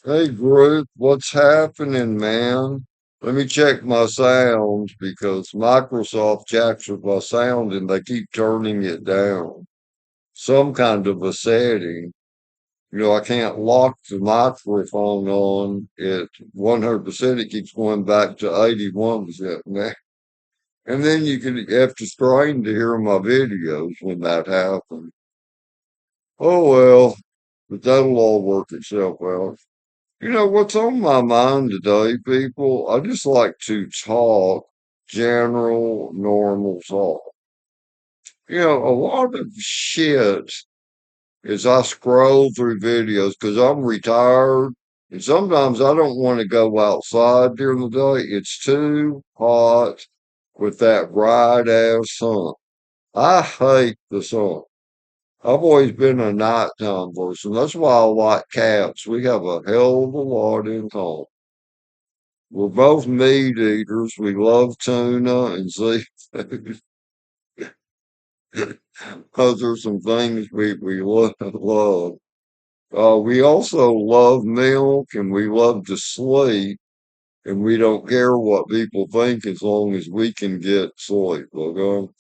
Hey group, what's happening, man? Let me check my sound because Microsoft jacks with my sound and they keep turning it down. Some kind of a setting. I can't lock the microphone on at 100%. It keeps going back to 81%, man. And then you have to strain to hear my videos when that happens. Oh well, but that'll all work itself out. What's on my mind today, people? I just like to talk general, normal talk. A lot of shit as I scroll through videos because I'm retired and sometimes I don't want to go outside during the day. It's too hot with that bright ass sun. I hate the sun. I've always been a nighttime person. That's why I like cats. We have a hell of a lot in common. We're both meat eaters. We love tuna and seafood. Those are some things we love. We also love milk and we love to sleep and we don't care what people think as long as we can get sleep. Okay?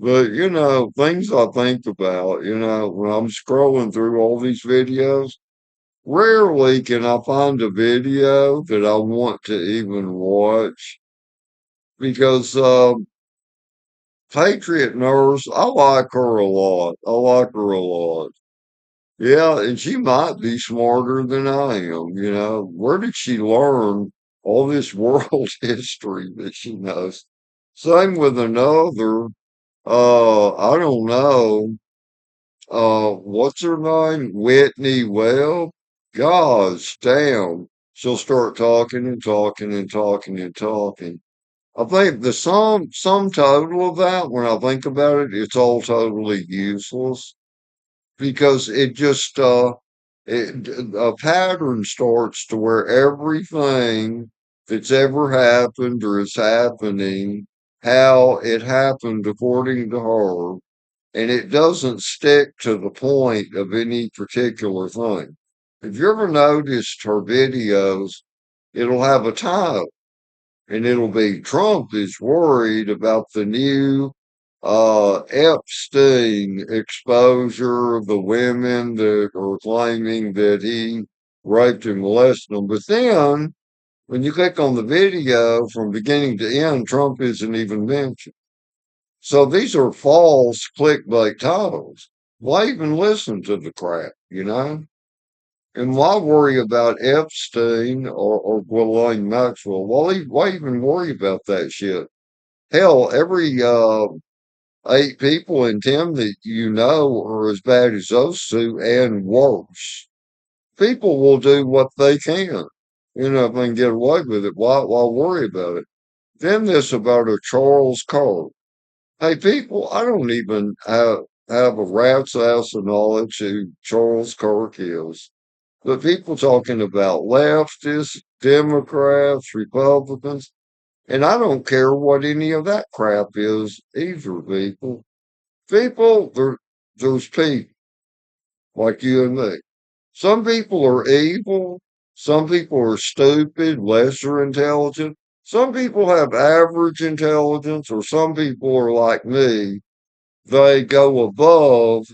But things I think about, when I'm scrolling through all these videos, rarely can I find a video that I want to even watch because Patriot Nurse, I like her a lot. I like her a lot. Yeah, and she might be smarter than I am, Where did she learn all this world history that she knows? Same with another, I don't know, what's her name? Whitney Webb? Gosh, damn. She'll start talking and talking and talking and talking. I think the sum total of that, when I think about it, it's all totally useless because a pattern starts to where everything that's ever happened or is happening, how it happened according to her, and it doesn't stick to the point of any particular thing. Have you ever noticed her videos? It'll have a title and it'll be Trump is worried about the new Epstein exposure of the women that are claiming that he raped and molested them. But then when you click on the video from beginning to end, Trump isn't even mentioned. So these are false clickbait titles. Why even listen to the crap? And why worry about Epstein or Ghislaine Maxwell? Why even worry about that shit? Hell, every 8 people in 10 that you know are as bad as those two and worse. People will do what they can, if they can get away with it. Why worry about it? Then this about a Charles Kirk. Hey, people, I don't even have a rat's ass of knowledge who Charles Kirk is. But people talking about leftists, Democrats, Republicans, and I don't care what any of that crap is either, people. There's people like you and me. Some people are evil. Some people are stupid, lesser intelligent. Some people have average intelligence, or some people are like me. They go above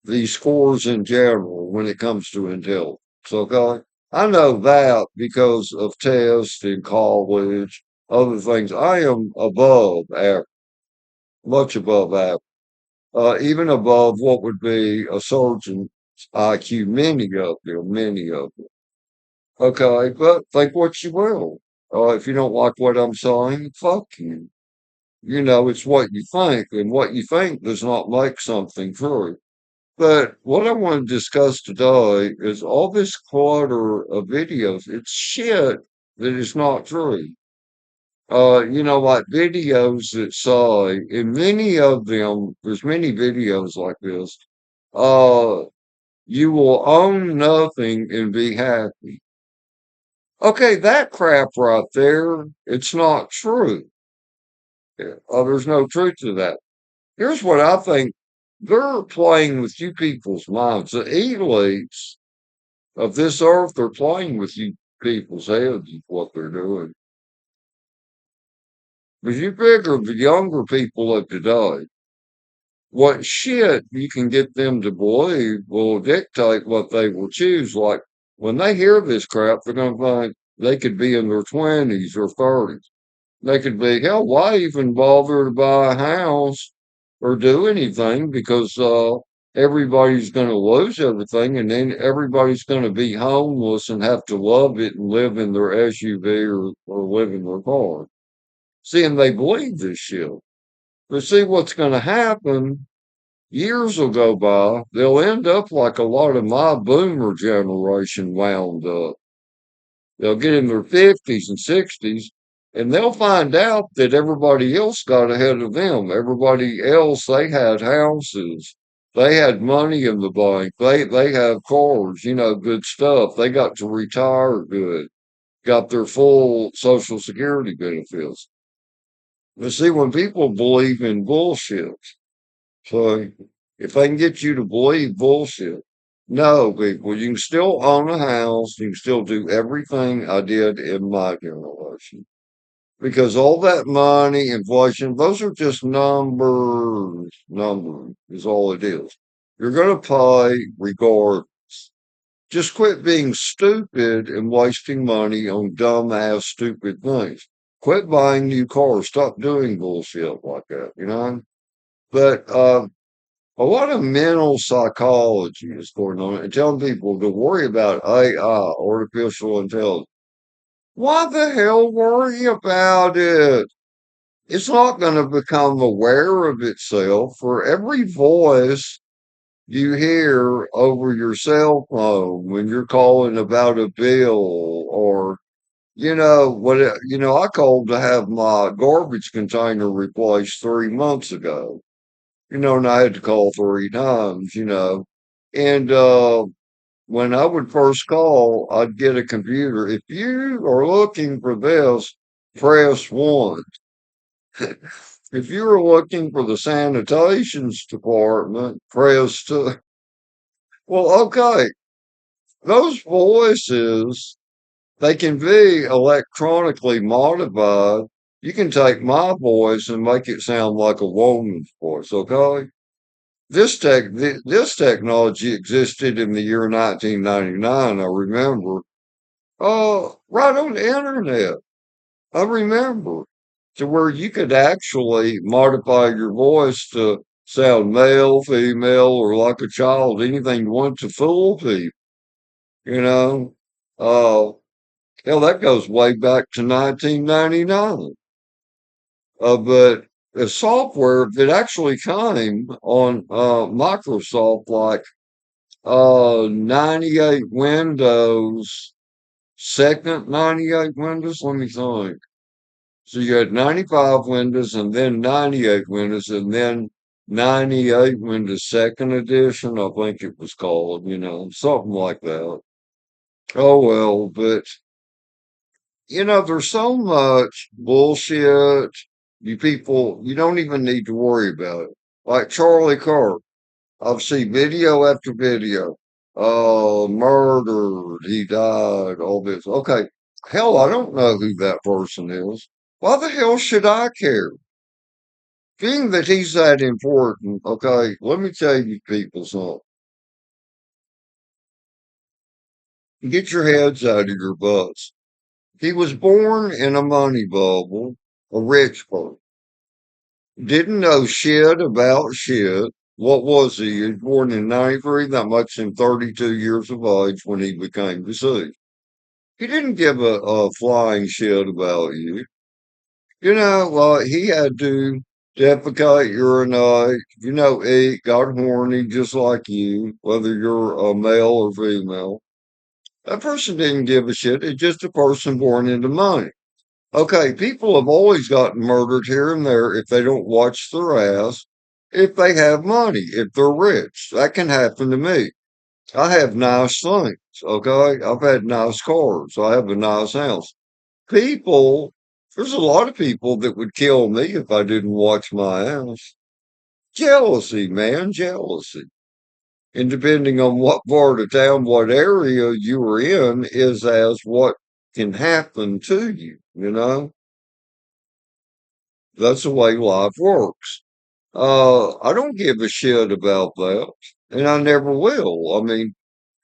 these scores in general when it comes to intelligence. Okay. I know that because of tests in college, other things. I am above average, much above average, even above what would be a surgeon's IQ, many of them. Okay, but think what you will. If you don't like what I'm saying, fuck you. It's what you think, and what you think does not make something true. But what I want to discuss today is all this clutter of videos. It's shit that is not true. Like videos that say, and many of them, there's many videos like this. Uh, you will own nothing and be happy. Okay, that crap right there, it's not true. There's no truth to that. Here's what I think. They're playing with you people's minds. The elites, of this earth. They're playing with you people's heads is what they're doing. But you figure the younger people of today, what shit you can get them to believe will dictate what they will choose. Like when they hear this crap, they're going to think they could be in their 20s or 30s. They could be, hell, why even bother to buy a house or do anything? Because everybody's going to lose everything, and then everybody's going to be homeless and have to love it and live in their SUV or live in their car. See, and they believe this shit. But see, what's going to happen, years will go by, they'll end up like a lot of my boomer generation wound up. They'll get in their 50s and 60s, and they'll find out that everybody else got ahead of them. Everybody else, they had houses. They had money in the bank. They have cars, good stuff. They got to retire good, got their full Social Security benefits. But see, when people believe in bullshit, so if they can get you to believe bullshit, no, people, you can still own a house. You can still do everything I did in my generation. Because all that money, inflation, those are just numbers. Numbers is all it is. You're going to pay regardless. Just quit being stupid and wasting money on dumbass, stupid things. Quit buying new cars. Stop doing bullshit like that. But a lot of mental psychology is going on and telling people to worry about AI, artificial intelligence. Why the hell worry about it? It's not going to become aware of itself. For every voice you hear over your cell phone when you're calling about a bill or, I called to have my garbage container replaced 3 months ago, and I had to call 3 times. And when I would first call, I'd get a computer. If you are looking for this, press one. If you are looking for the sanitations department, press two. Well, okay, those voices, they can be electronically modified. You can take my voice and make it sound like a woman's voice, okay? This technology existed in the year 1999, I remember. Right on the internet. I remember to where you could actually modify your voice to sound male, female, or like a child, anything you want to fool people, you know. Uh, Hell, that goes way back to 1999. But the software that actually came on Microsoft, like 98 Windows, second 98 Windows, let me think. So you had 95 Windows and then 98 Windows and then 98 Windows second edition, I think it was called, something like that. Oh well, but there's so much bullshit. You people, you don't even need to worry about it. Like Charlie Kirk, I've seen video after video. Murdered, he died, all this. Okay, hell, I don't know who that person is. Why the hell should I care? Being that he's that important, okay, let me tell you people something. Get your heads out of your butts. He was born in a money bubble, a rich person. Didn't know shit about shit. What was he? He was born in 93. That makes him 32 years of age when he became deceased. He didn't give a flying shit about you. He had to defecate, urinate, eat, got horny just like you, whether you're a male or female. That person didn't give a shit. It's just a person born into money. Okay, people have always gotten murdered here and there if they don't watch their ass, if they have money, if they're rich. That can happen to me. I have nice things, okay? I've had nice cars. I have a nice house. People, there's a lot of people that would kill me if I didn't watch my ass. Jealousy, man, jealousy. And depending on what part of town, what area you are in, is as what can happen to you. That's the way life works. I don't give a shit about that, and I never will. I mean,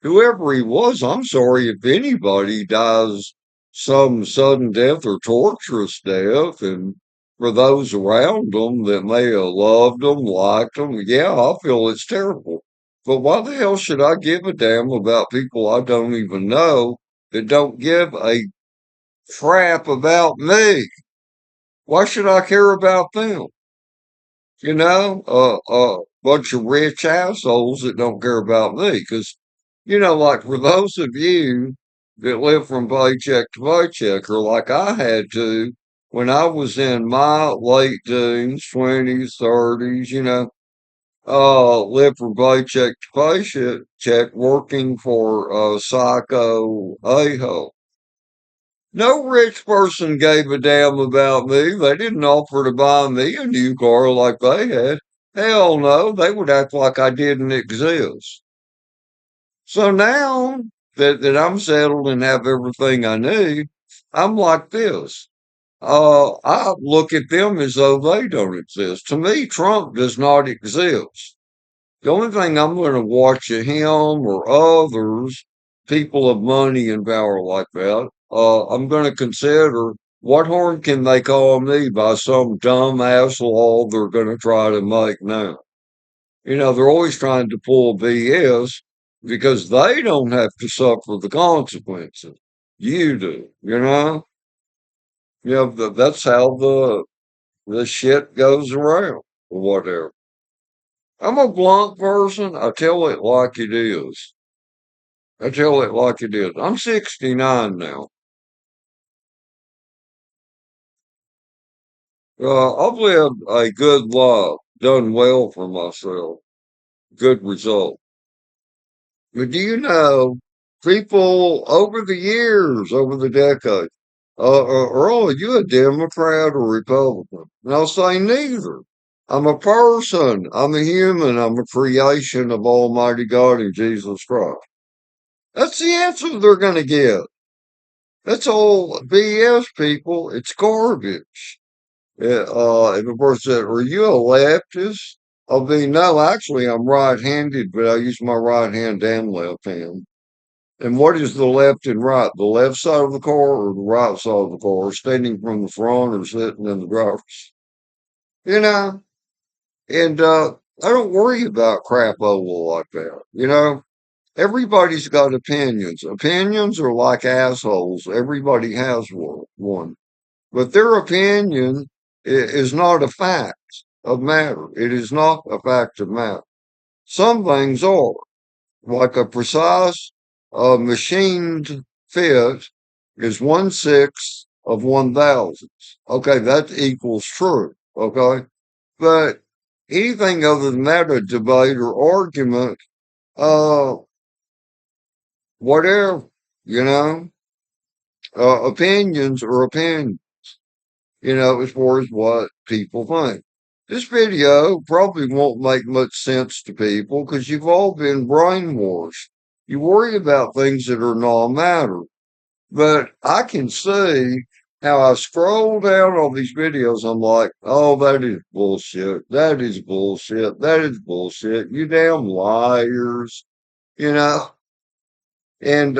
whoever he was, I'm sorry if anybody dies some sudden death or torturous death, and for those around them that may have loved them, liked them, yeah, I feel it's terrible. But why the hell should I give a damn about people I don't even know that don't give a crap about me? Why should I care about them? Bunch of rich assholes that don't care about me. Because, like for those of you that live from paycheck to paycheck, or like I had to when I was in my late teens, 20s, 30s, live from paycheck to paycheck, working for a psycho a-hole. No rich person gave a damn about me. They didn't offer to buy me a new car like they had. Hell no, they would act like I didn't exist. So now that I'm settled and have everything I need, I'm like this. I look at them as though they don't exist. To me, Trump does not exist. The only thing I'm going to watch of him or others, people of money and power like that, I'm going to consider what harm can they call me by some dumb ass law they're going to try to make now. They're always trying to pull BS because they don't have to suffer the consequences. You do, that's how the shit goes around or whatever. I'm a blunt person. I tell it like it is. I tell it like it is. I'm 69 now. I've lived a good life, done well for myself, good result. But do you know, people over the years, over the decades, are you a Democrat or Republican? And I'll say neither. I'm a person. I'm a human. I'm a creation of Almighty God and Jesus Christ. That's the answer they're going to get. That's all BS, people. It's garbage. If a person said, "Are you a leftist?" I'll be, no, actually, I'm right-handed, but I use my right hand and left hand. And what is the left and right? The left side of the car or the right side of the car? Standing from the front or sitting in the driver's? You know, and I don't worry about crap oval like that. Everybody's got opinions. Opinions are like assholes. Everybody has one. But their opinion is not a fact of matter. It is not a fact of matter. Some things are, like a precise machined fit is 1/6 of 1,000. Okay, that equals true. Okay, but anything other than that, a debate or argument, uh, whatever, you know, opinions are opinions. As far as what people think. This video probably won't make much sense to people because you've all been brainwashed. You worry about things that are non-matter. But I can see how I scroll down all these videos. I'm like, oh, that is bullshit. That is bullshit. That is bullshit. You damn liars. You know? And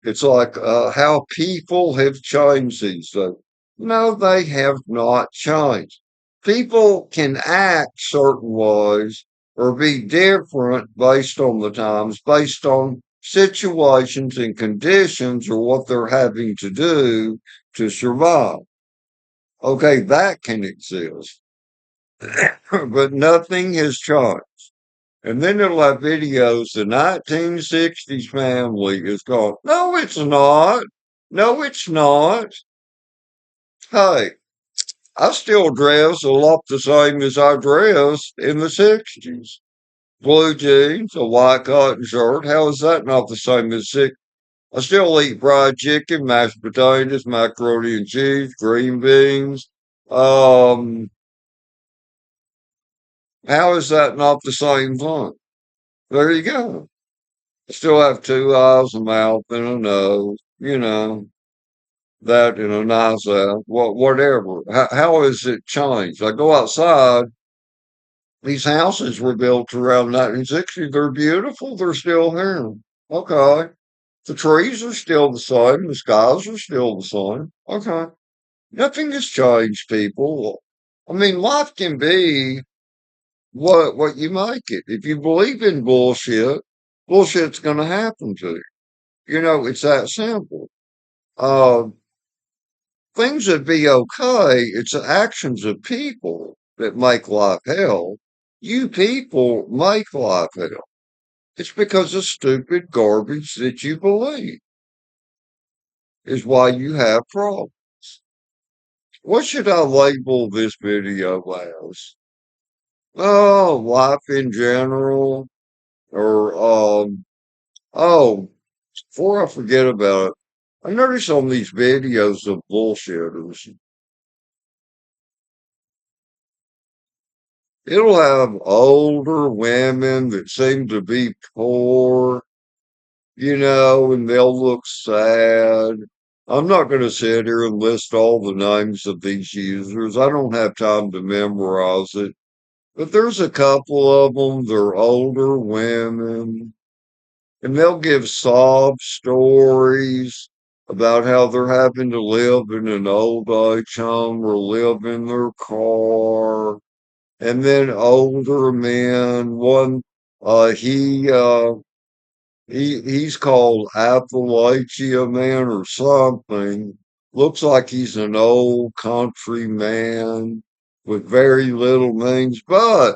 it's like how people have changed these days. No, they have not changed. People can act certain ways or be different based on the times, based on situations and conditions or what they're having to do to survive. Okay, that can exist, but nothing has changed. And then it'll have videos, the 1960s family is gone. No, it's not. No, it's not. Hey, I still dress a lot the same as I dressed in the 60s. Blue jeans, a white cotton shirt. How is that not the same as six? I still eat fried chicken, mashed potatoes, macaroni and cheese, green beans. Um, how is that not the same thing? There you go. Still have two eyes, a mouth, and a nose. That and a nice ass. Whatever. How has it changed? I go outside. These houses were built around 1960. They're beautiful. They're still here. Okay. The trees are still the same. The skies are still the same. Okay. Nothing has changed, people. I mean, life can be what you make it. If you believe in bullshit, bullshit's going to happen to you. It's that simple. Uh, things would be okay. It's the actions of people that make life hell. You people make life hell. It's because of stupid garbage that you believe is why you have problems. What should I label this video as? Oh, life in general, or oh, before I forget about it, I notice on these videos of bullshitters, it'll have older women that seem to be poor, and they'll look sad. I'm not going to sit here and list all the names of these users. I don't have time to memorize it. But there's a couple of them, they're older women, and they'll give sob stories about how they're having to live in an old age home or live in their car. And then older men, one, he's called Appalachia Man or something. Looks like he's an old country man with very little means, but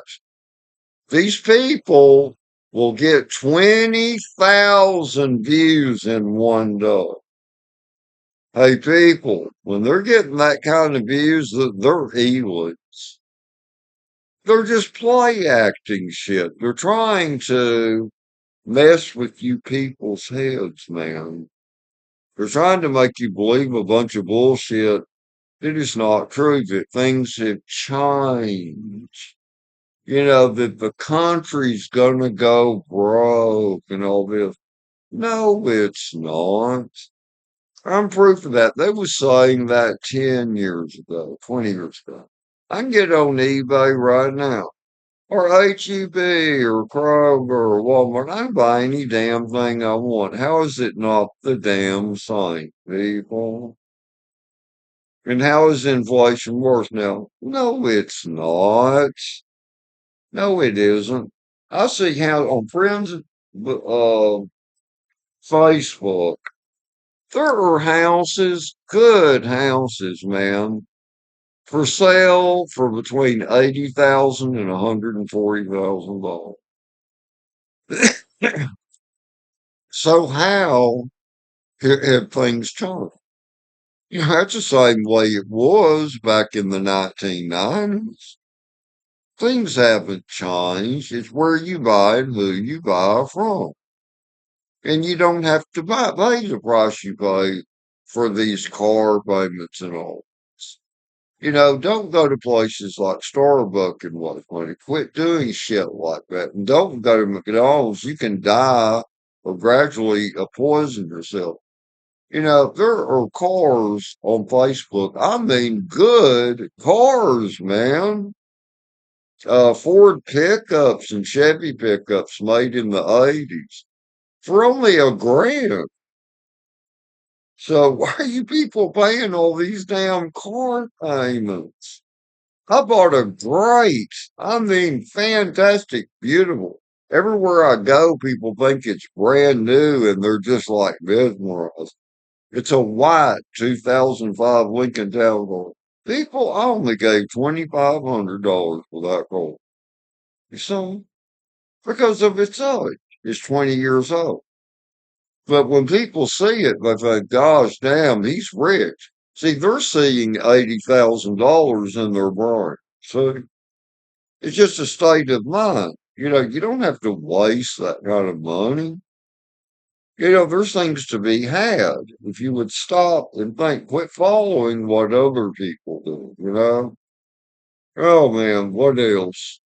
these people will get 20,000 views in one day. Hey, people, when they're getting that kind of views, they're heathens. They're just play acting shit. They're trying to mess with you people's heads, man. They're trying to make you believe a bunch of bullshit that is not true, that things have changed. That the country's gonna go broke and all this. No, it's not. I'm proof of that. They was saying that 10 years ago, 20 years ago. I can get on eBay right now, or HEB, or Kroger, or Walmart. I can buy any damn thing I want. How is it not the damn same, people? And how is inflation worse now? No, it's not. No, it isn't. I see how on Friends Facebook, there are houses, good houses, man, for sale for between 80,000 and $140,000. So how have things changed? That's the same way it was back in the 1990s. Things haven't changed. It's where you buy and who you buy from. And you don't have to pay the price you pay for these car payments and all. Don't go to places like Starbucks and waste money. Quit doing shit like that. And don't go to McDonald's. You can die or gradually poison yourself. There are cars on Facebook. I mean, good cars, man. Ford pickups and Chevy pickups made in the 80s for only $1,000. So why are you people paying all these damn car payments? I bought a great, I mean, fantastic, beautiful. Everywhere I go, people think it's brand new and they're just like mesmerized. It's a white 2005 Lincoln Town Car. People, I only gave $2,500 for that car. You see? Because of its age. It's 20 years old. But when people see it, they think, gosh, damn, he's rich. See, they're seeing $80,000 in their brain. See, it's just a state of mind. You don't have to waste that kind of money. There's things to be had if you would stop and think, quit following what other people do. Oh man, what else?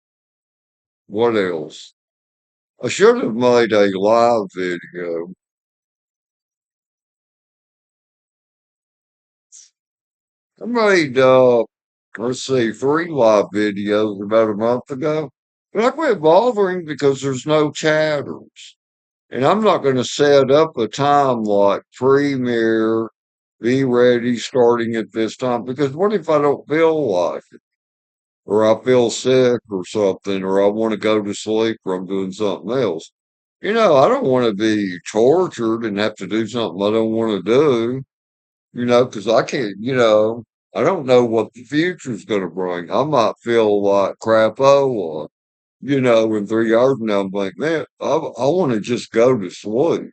What else? I should have made a live video. I made, let's see, three live videos about a month ago. But I quit bothering because there's no chatters. And I'm not going to set up a time like premiere, be ready starting at this time. Because what if I don't feel like it? Or I feel sick or something, or I want to go to sleep or I'm doing something else. I don't want to be tortured and have to do something I don't want to do, because I can't, I don't know what the future's going to bring. I might feel like crapola, in 3 hours now. I'm like, man, I want to just go to sleep.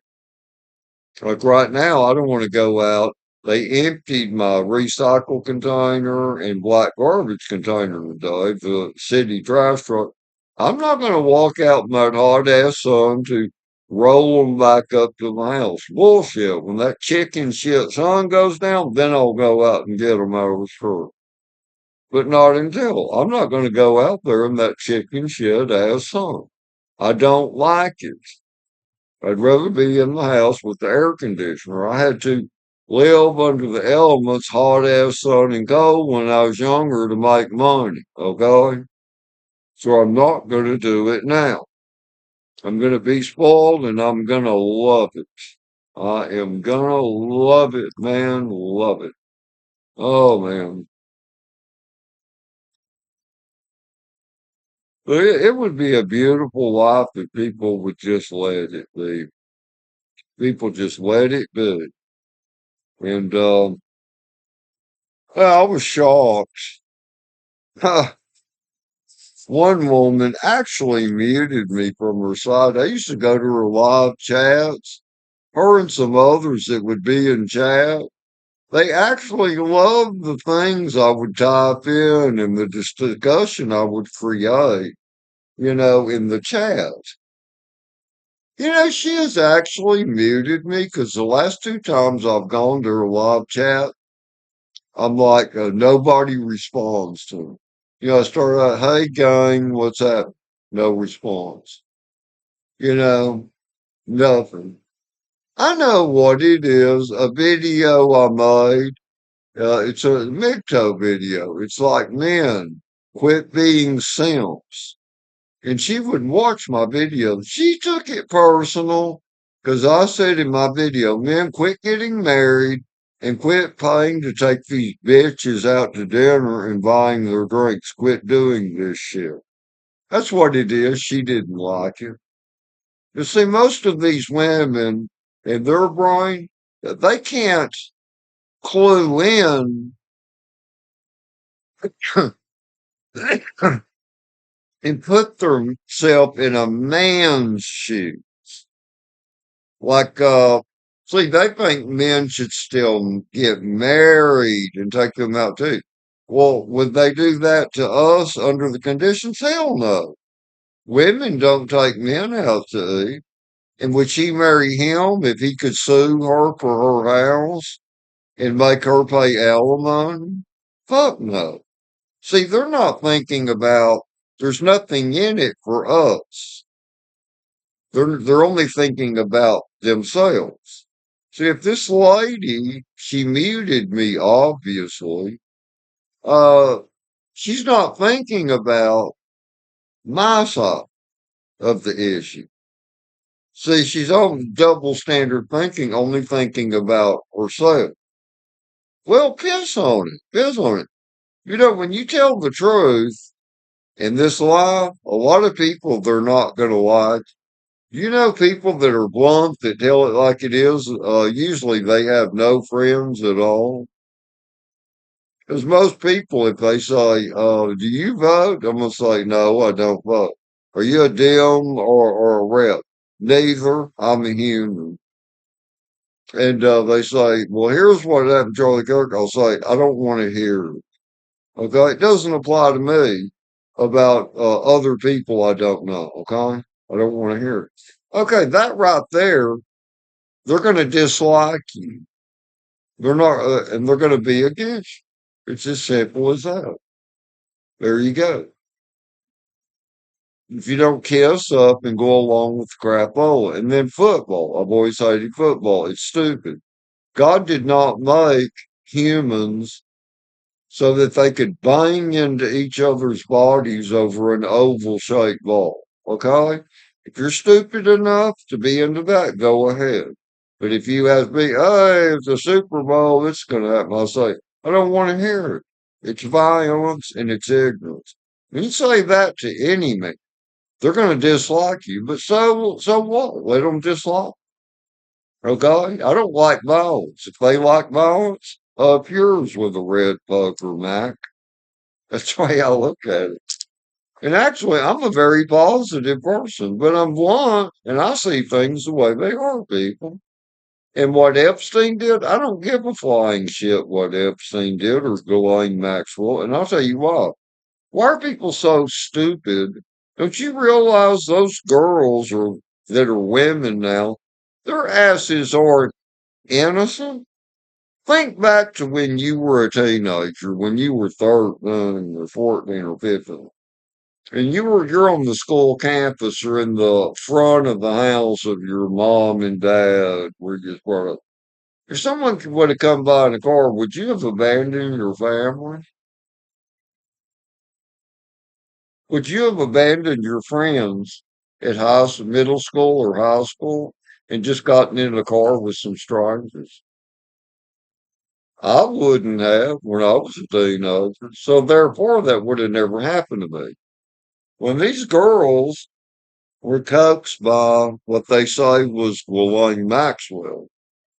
Like right now, I don't want to go out. They emptied my recycle container and black garbage container today, the city trash truck. I'm not going to walk out in that hot ass sun to roll them back up to my house. Bullshit. When that chicken shit sun goes down, then I'll go out and get them out of the store. But not until. I'm not going to go out there in that chicken shit ass sun. I don't like it. I'd rather be in the house with the air conditioner. I had to live under the elements, hot ass sun and cold when I was younger to make money. Okay? So I'm not going to do it now. I'm going to be spoiled and I'm going to love it. I am going to love it, man. Love it. Oh, man. But it would be a beautiful life if people would just let it be. People just let it be. And, I was shocked. One woman actually muted me from her side. I used to go to her live chats. Her and some others that would be in chat. They actually loved the things I would type in and the discussion I would create, in the chat. She has actually muted me because the last two times I've gone to her live chat, I'm like, nobody responds to me. I start out, hey gang, what's up? No response. Nothing. I know what it is. A video I made. It's a Micto video. It's like, men, quit being simps. And she would watch my video. She took it personal because I said in my video, men, quit getting married and quit paying to take these bitches out to dinner and buying their drinks. Quit doing this shit. That's what it is. She didn't like it. You see, most of these women in their brain, they can't clue in and put themselves in a man's shoe. Like, see, they think men should still get married and take them out too. Well, would they do that to us under the conditions? Hell no. Women don't take men out to eat. And would she marry him if he could sue her for her house and make her pay alimony? Fuck no. See, they're not thinking about there's nothing in it for us. They're only thinking about themselves. See, if this lady, she muted me, obviously, uh, she's not thinking about my side of the issue. See, she's on double standard thinking, only thinking about herself. Well, piss on it. Piss on it. When you tell the truth in this life, a lot of people, they're not going to like. People that are blunt, that tell it like it is, usually they have no friends at all. Because most people, if they say, do you vote? I'm going to say, no, I don't vote. Are you a dim or a rep? Neither. I'm a human. And they say, well, here's what happened to Charlie Kirk. I'll say, I don't want to hear it. Okay. It doesn't apply to me about other people I don't know. Okay. I don't want to hear it. Okay. That right there, they're going to dislike you. They're not, and they're going to be against you. It's as simple as that. There you go. if you don't kiss up and go along with the crapola. And then football. I've always hated football. It's stupid. God did not make humans so that they could bang into each other's bodies over an oval shaped ball. Okay? If you're stupid enough to be into that, go ahead. But if you ask me, hey, it's a Super Bowl, it's going to happen, I'll say, I don't want to hear it. It's violence and it's ignorance. You say that to any man, they're going to dislike you, but so what? Let them dislike. Okay? I don't like violence. If they like violence, up yours with a red pucker, Mac. That's the way I look at it. And actually, I'm a very positive person, but I'm blunt and I see things the way they are, people. And what Epstein did, I don't give a flying shit what Epstein did or Ghislaine Maxwell. And I'll tell you what, why are people so stupid? Don't you realize those girls are, that are women now, their asses are innocent? Think back to when you were a teenager, when you were 13 or 14 or 15, and you're on the school campus or in the front of the house of your mom and dad, where you just brought up. If someone would have come by in a car, would you have abandoned your family? Would you have abandoned your friends at middle school or high school and just gotten in a car with some strangers? I wouldn't have when I was a teenager. So therefore, that would have never happened to me. When these girls were coaxed by what they say was Ghislaine Maxwell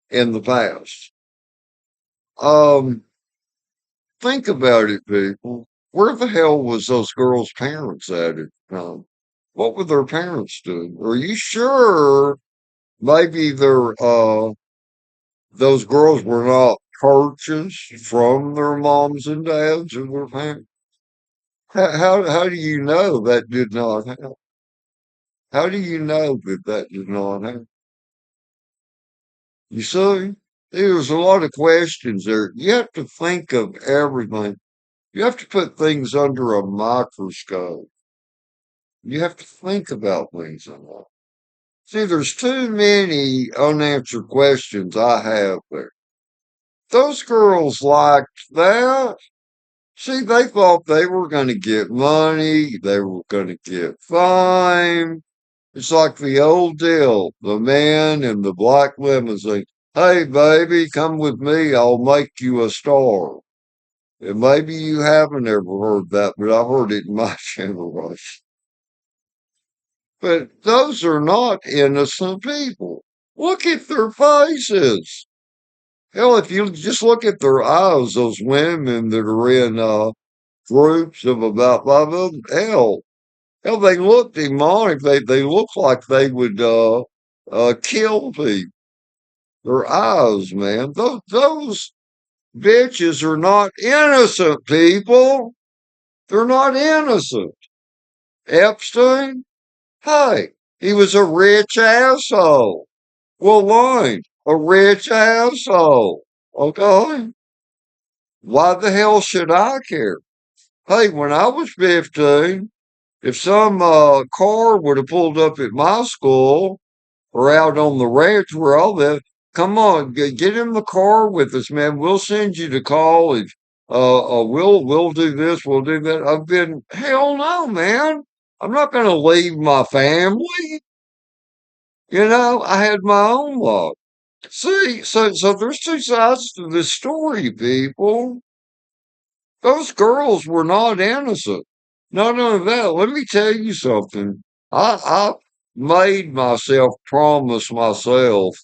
in the past, um, think about it, people. Where the hell was those girls' parents at it? What were their parents doing? Are you sure maybe those girls were not purchased from their moms and dads or their parents? How do you know that did not happen? How do you know that that did not happen? You see, there's a lot of questions there. You have to think of everything. You have to put things under a microscope. You have to think about things a lot. See, there's too many unanswered questions I have there. Those girls liked that. See, they thought they were going to get money, they were going to get fame. It's like the old deal, the man in the black limousine. Hey, baby, come with me. I'll make you a star. And maybe you haven't ever heard that, but I heard it in my generation. But those are not innocent people. Look at their faces. Hell, if you just look at their eyes, those women that are in groups of about 5 of them, hell, they look demonic. They look like they would kill people. Their eyes, man. Those bitches are not innocent people. They're not innocent. Epstein, hey, he was a rich asshole. Well, line, a rich asshole. Okay? Why the hell should I care? Hey, when I was 15, if some car would have pulled up at my school or out on the ranch where I live, come on, get in the car with us, man. We'll send you to college. We'll do this, we'll do that. I've been hell no, man. I'm not going to leave my family. You know, I had my own life. See, so there's two sides to this story, people. Those girls were not innocent. None of that. Let me tell you something. I made myself promise myself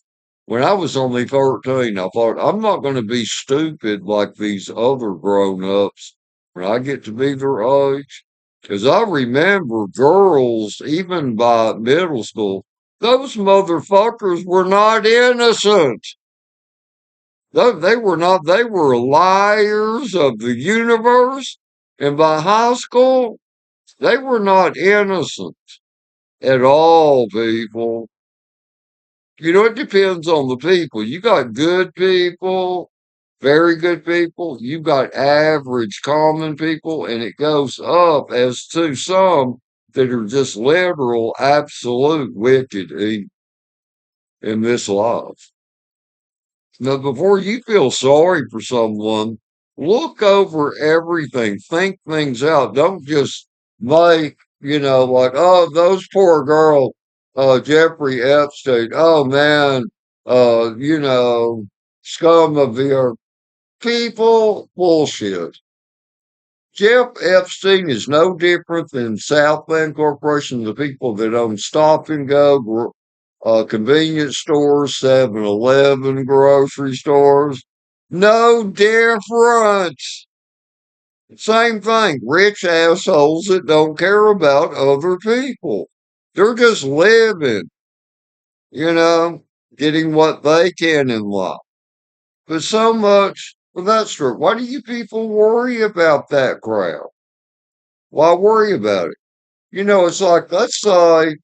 when I was only 13. I thought, I'm not going to be stupid like these other grown ups when I get to be their age. Because I remember girls, even by middle school, those motherfuckers were not innocent. They were not, they were liars of the universe. And by high school, they were not innocent at all, people. You know, it depends on the people. You got good people, very good people. You got average, common people, and it goes up as to some that are just literal, absolute wicked in this life. Now, before you feel sorry for someone, look over everything, think things out. Don't just make, like, oh, those poor girl, Jeffrey Epstein. Oh man, scum of the earth. People, bullshit. Jeff Epstein is no different than Southland Corporation, the people that own Stop and Go, convenience stores, 7-Eleven, grocery stores. No different. Same thing. Rich assholes that don't care about other people. They're just living, you know, getting what they can in life. But so much, well, that's true. Why do you people worry about that crowd? Why worry about it? It's like, let's say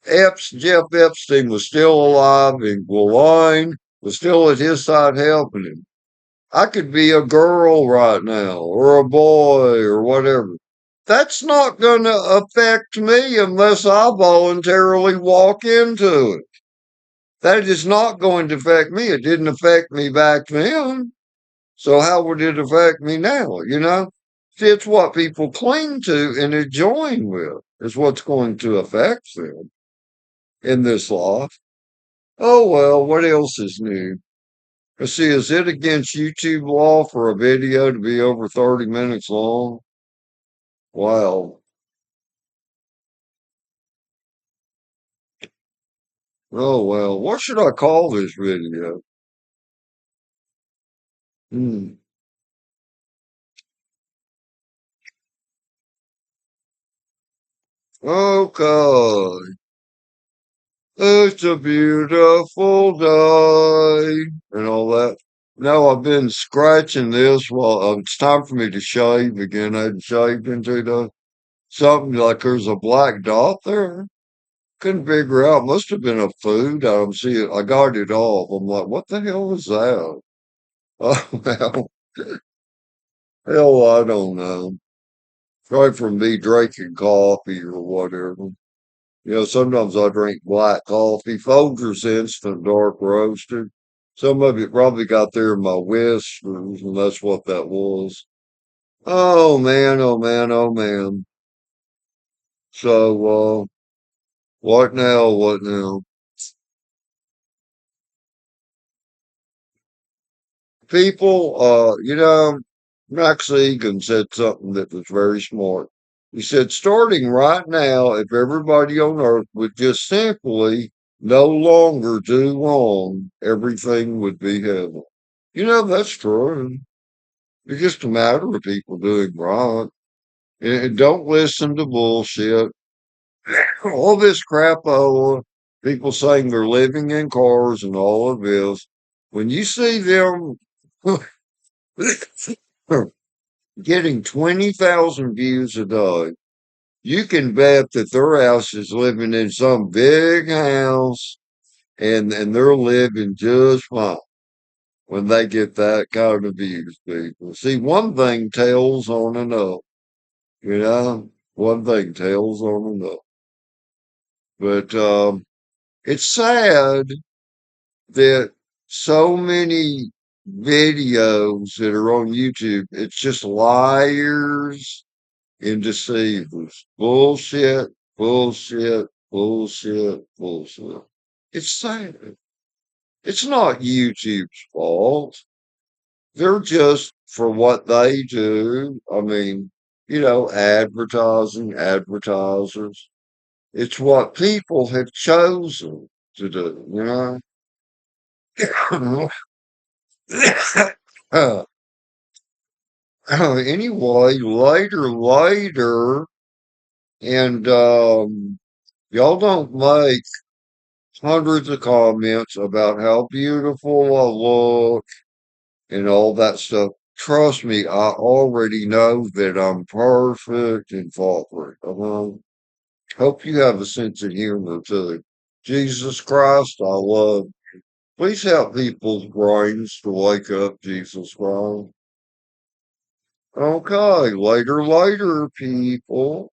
Jeff Epstein was still alive and Ghislaine was still at his side helping him. I could be a girl right now or a boy or whatever. That's not going to affect me unless I voluntarily walk into it. That is not going to affect me. It didn't affect me back then. So how would it affect me now? See, it's what people cling to and join with is what's going to affect them in this life. Oh, well, what else is new? Let's see, is it against YouTube law for a video to be over 30 minutes long? Wow. Oh, well, what should I call this video? Hmm. Okay. It's a beautiful day and all that. No, I've been scratching this while it's time for me to shave again. I hadn't shaved in 2 days. Something like there's a black dot there. Couldn't figure out. Must have been a food. I don't see it. I got it off. I'm like, what the hell is that? Oh, well, hell, I don't know. Probably from me drinking coffee or whatever. Sometimes I drink black coffee. Folgers instant dark roasted. Some of it probably got there in my whiskers, and that's what that was. Oh man, oh man, oh man. So, what now? What now? People, Max Egan said something that was very smart. He said, starting right now, if everybody on earth would just simply no longer do wrong, everything would be heaven. That's true. It's just a matter of people doing right. And don't listen to bullshit. All this crap, people saying they're living in cars and all of this. When you see them getting 20,000 views a day, you can bet that their house is living in some big house and they're living just fine when they get that kind of views, people. See, one thing tells on enough, you know, one thing tells on enough. But it's sad that so many videos that are on YouTube, it's just liars and deceivers. Bullshit, bullshit, bullshit, bullshit. It's sad. It's not YouTube's fault. They're just for what they do. I mean, advertising, advertisers. It's what people have chosen to do. Uh, anyway, later, and y'all don't make hundreds of comments about how beautiful I look and all that stuff. Trust me, I already know that I'm perfect and faultless. Hope you have a sense of humor too. Jesus Christ, I love. Please help people's brains to wake up, Jesus Christ. Okay, later, people.